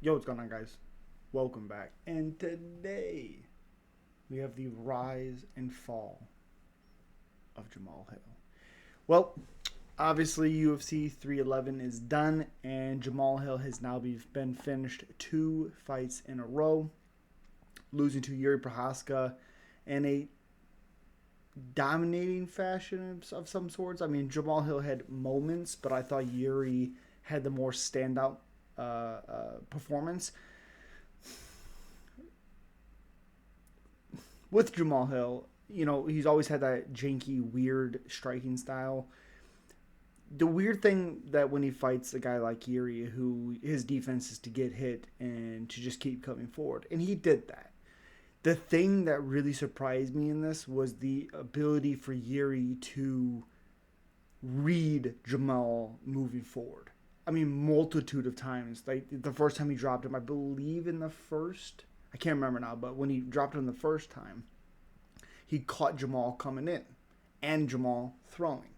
Yo, what's going on, guys? Welcome back. And today we have the rise and fall of Jamahal Hill. Well, obviously UFC 311 is done, and Jamahal Hill has now been finished 2 fights in a row, losing to Yuri Prohaska in a dominating fashion of some sorts. I mean, Jamahal Hill had moments, but I thought Yuri had the more standout performance. With Jamahal Hill, he's always had that janky, weird striking style. The weird thing that when he fights a guy like Yuri, who his defense is to get hit and to just keep coming forward, and he did that. The thing that really surprised me in this was the ability for Yuri to read Jamal moving forward. I mean, multitude of times. Like the first time he dropped him, I believe in the first. I can't remember now, but when he dropped him the first time, he caught Jamal coming in and Jamal throwing.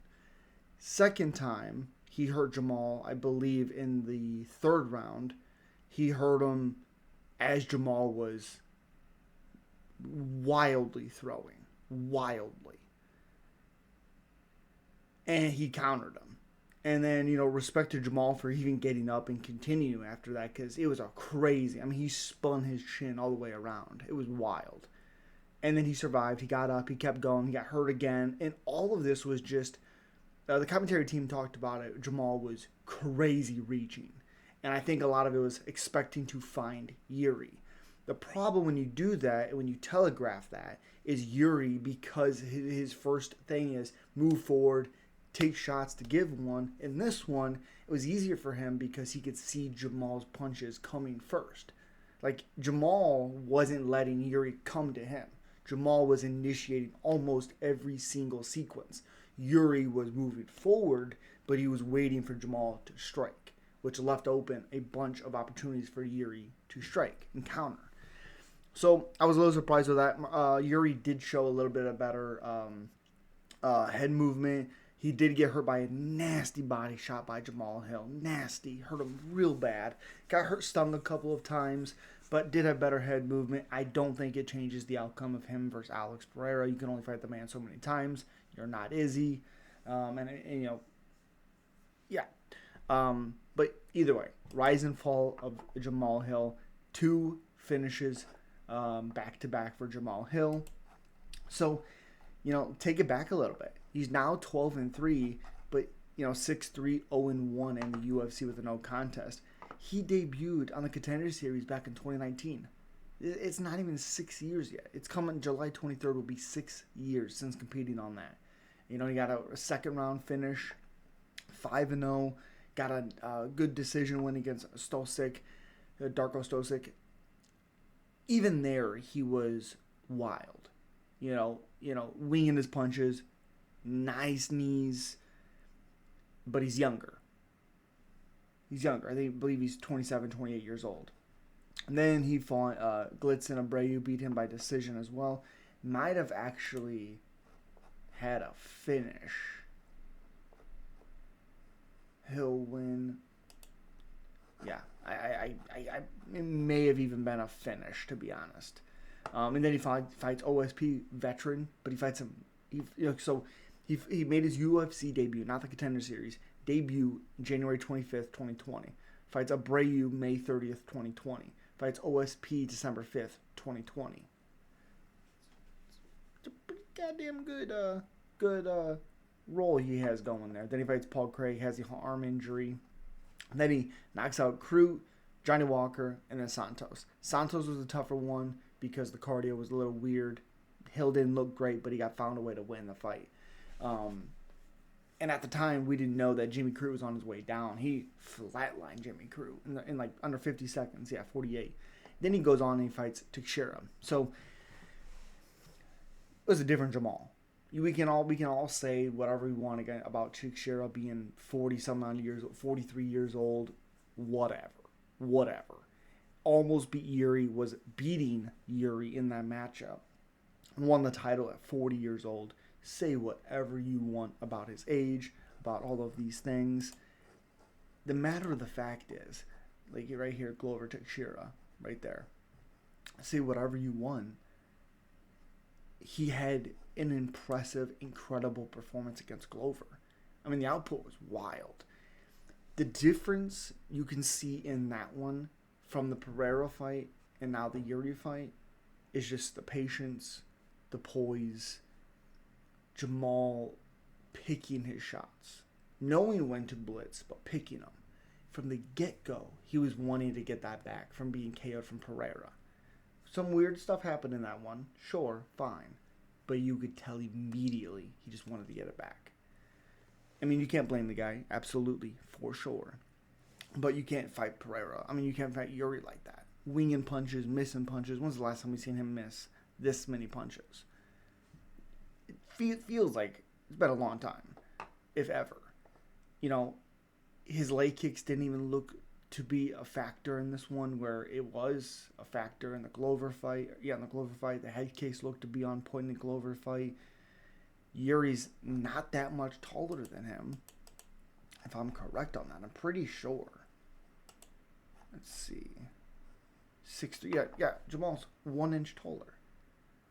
Second time, he hurt Jamal, I believe, in the third round. He hurt him as Jamal was wildly throwing. Wildly. And he countered him. And then, respect to Jamal for even getting up and continuing after that because it was a crazy. I mean, he spun his chin all the way around. It was wild. And then he survived. He got up. He kept going. He got hurt again. And all of this was just the commentary team talked about it. Jamal was crazy reaching. And I think a lot of it was expecting to find Yuri. The problem when you do that and when you telegraph that is Yuri, because his first thing is move forward, take shots to give one. In this one, it was easier for him because he could see Jamal's punches coming first. Like, Jamal wasn't letting Yuri come to him. Jamal was initiating almost every single sequence. Yuri was moving forward, but he was waiting for Jamal to strike, which left open a bunch of opportunities for Yuri to strike and counter. So I was a little surprised with that. Yuri did show a little bit of better head movement. He did get hurt by a nasty body shot by Jamahal Hill. Nasty. Hurt him real bad. Got hurt stunned a couple of times, but did have better head movement. I don't think it changes the outcome of him versus Alex Pereira. You can only fight the man so many times. You're not Izzy. Yeah. But either way, rise and fall of Jamahal Hill. 2 finishes back-to-back for Jamahal Hill. So, take it back a little bit. He's now 12-3, but 6-3, 0-1 in the UFC with a no contest. He debuted on the Contender Series back in 2019. It's not even 6 years yet. It's coming July 23rd. Will be 6 years since competing on that. He got a second round finish, 5-0. Got a good decision win against Stosic, Darko Stosic. Even there, he was wild. Winging his punches, nice knees, but he's younger. I believe he's 27, 28 years old. And then he fought Glitzen Abreu, beat him by decision as well. Might have actually had a finish. He'll win. Yeah, it may have even been a finish, to be honest. And then he fights OSP veteran, but he fights him. He made his UFC debut, not the Contender Series, debut January 25th, 2020. Fights Abreu May 30th, 2020. Fights OSP December 5th, 2020. It's a pretty goddamn good role he has going there. Then he fights Paul Craig, has the arm injury. And then he knocks out Crute, Johnny Walker, and then Santos. Santos was a tougher one because the cardio was a little weird. Hill didn't look great, but he found a way to win the fight. And at the time, we didn't know that Jimmy Crute was on his way down. He flatlined Jimmy Crute in like under 50 seconds. Yeah, 48. Then he goes on and he fights Teixeira. So it was a different Jamal. We can all say whatever we want again about Teixeira being 40-some years, 43 years old, whatever. Almost beat Yuri, was beating Yuri in that matchup. Won the title at 40 years old. Say whatever you want about his age, about all of these things. The matter of the fact is, like right here, Glover Teixeira, right there. Say whatever you won. He had an impressive, incredible performance against Glover. I mean, the output was wild. The difference you can see in that one from the Pereira fight and now the Yuri fight is just the patience, the poise, Jamal picking his shots, knowing when to blitz, but picking them. From the get-go, he was wanting to get that back from being KO'd from Pereira. Some weird stuff happened in that one. Sure, fine. But you could tell immediately he just wanted to get it back. I mean, you can't blame the guy. Absolutely, for sure. But you can't fight Pereira. I mean, you can't fight Yuri like that. Winging punches, missing punches. When's the last time we've seen him miss this many punches? It feels like it's been a long time, if ever. You know, his leg kicks didn't even look to be a factor in this one, where it was a factor in the Glover fight. Yeah, in the Glover fight, the head kicks looked to be on point in the Glover fight. Yuri's not that much taller than him, if I'm correct on that. I'm pretty sure. Let's see. 6'3". Yeah, Jamal's 1 inch taller.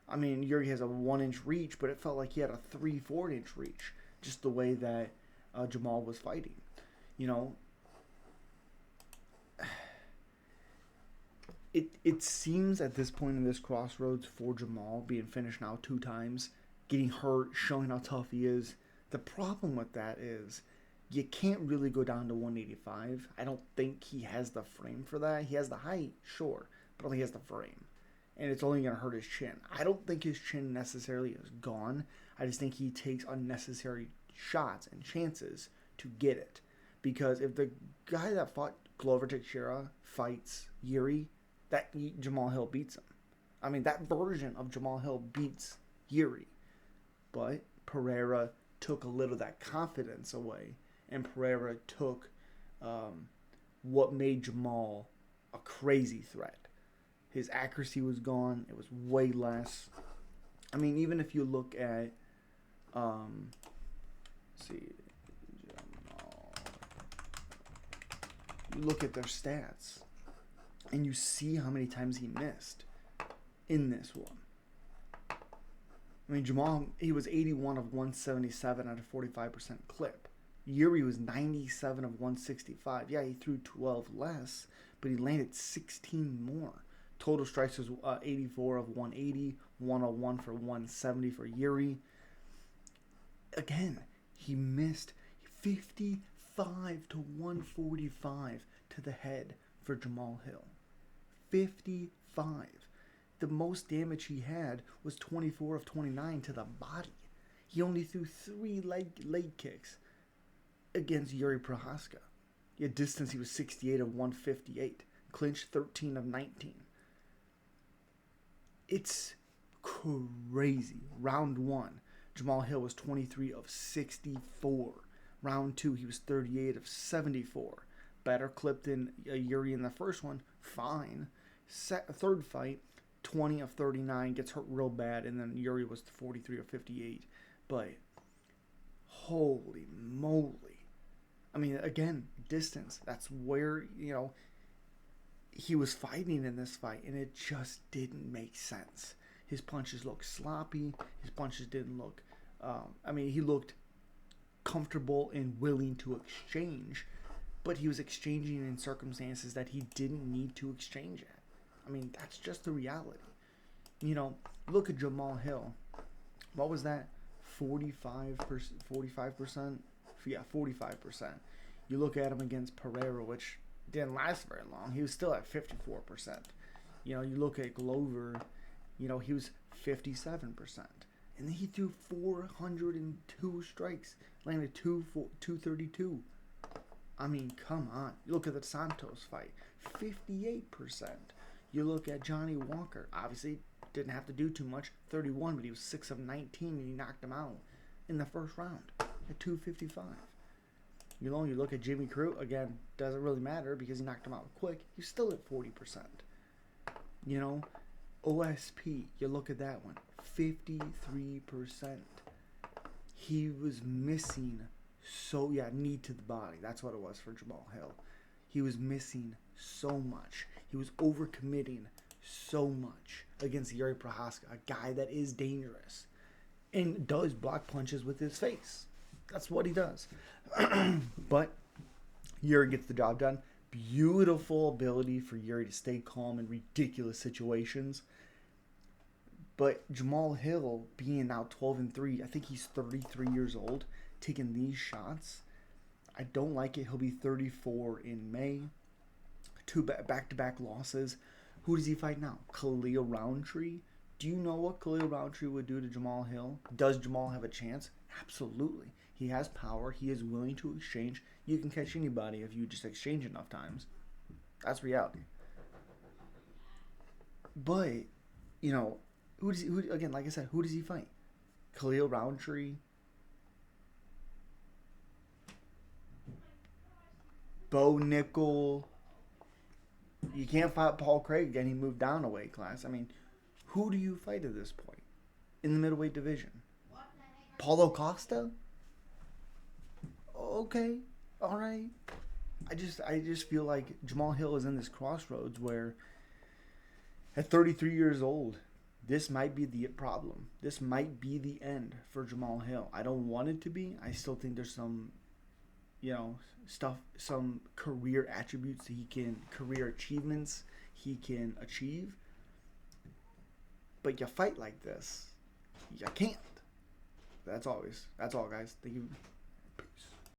I mean, Yuri has a 1 inch reach, but it felt like he had a 3-4 inch reach, just the way that Jamal was fighting. You know, it seems at this point in this crossroads for Jamal, being finished now 2 times, getting hurt, showing how tough he is. The problem with that is you can't really go down to 185. I don't think he has the frame for that. He has the height, sure, but I don't think he has the frame. And it's only going to hurt his chin. I don't think his chin necessarily is gone. I just think he takes unnecessary shots and chances to get it. Because if the guy that fought Glover Teixeira fights Yuri, that Jamal Hill beats him. I mean, that version of Jamal Hill beats Yuri. But Pereira took a little of that confidence away. And Pereira took what made Jamal a crazy threat. His accuracy was gone. It was way less. I mean, even if you look at, let's see, Jamal. You look at their stats, and you see how many times he missed in this one. I mean, Jamal, he was 81 of 177 at a 45% clip. Yuri was 97 of 165. Yeah, he threw 12 less, but he landed 16 more. Total strikes was 84 of 180, 101 for 170 for Yuri. Again, he missed 55 to 145 to the head for Jamal Hill. 55. The most damage he had was 24 of 29 to the body. He only threw 3 leg kicks against Yuri Prohaska. At distance, he was 68 of 158. Clinch, 13 of 19. It's crazy. Round 1, Jamal Hill was 23 of 64. Round 2, he was 38 of 74. Better clip than Yuri in the first one. Fine. Third fight, 20 of 39. Gets hurt real bad. And then Yuri was 43 of 58. But holy moly. I mean, again, distance. That's where, you know, he was fighting in this fight, and it just didn't make sense. His punches looked sloppy. His punches didn't look... he looked comfortable and willing to exchange, but he was exchanging in circumstances that he didn't need to exchange at. I mean, that's just the reality. You know, look at Jamal Hill. What was that? 45%? Yeah, 45%. You look at him against Pereira, which didn't last very long. He was still at 54%. You know, you look at Glover, you know, he was 57%. And then he threw 402 strikes, landed 232. I mean, come on. You look at the Santos fight, 58%. You look at Johnny Walker, obviously didn't have to do too much, 31, but he was 6 of 19 and he knocked him out in the first round at 255. You know, you look at Jimmy Crute, again, doesn't really matter because he knocked him out quick. He's still at 40%. You know, OSP, you look at that one, 53%. He was missing knee to the body. That's what it was for Jamal Hill. he was missing so much. He was overcommitting so much against Yuri Prohaska, a guy that is dangerous and does block punches with his face. That's what he does. But Yuri gets the job done. Beautiful ability for Yuri to stay calm in ridiculous situations. But Jamahal Hill, being now 12-3, I think he's 33 years old, taking these shots. I don't like it. He'll be 34 in May. 2 back-to-back losses. Who does he fight now? Khalil Roundtree? Do you know what Khalil Roundtree would do to Jamahal Hill? Does Jamahal have a chance? Absolutely. He has power. He is willing to exchange. You can catch anybody if you just exchange enough times. That's reality. But, again, like I said, who does he fight? Khalil Roundtree? Bo Nickel? You can't fight Paul Craig again. He moved down a weight class. I mean, who do you fight at this point in the middleweight division? Paulo Costa? Okay, all right. I just feel like Jamahal Hill is in this crossroads where at 33 years old, this might be the problem. This might be the end for Jamahal Hill. I don't want it to be. I still think there's some, some career attributes career achievements he can achieve. But you fight like this, you can't. That's all, guys. Thank you.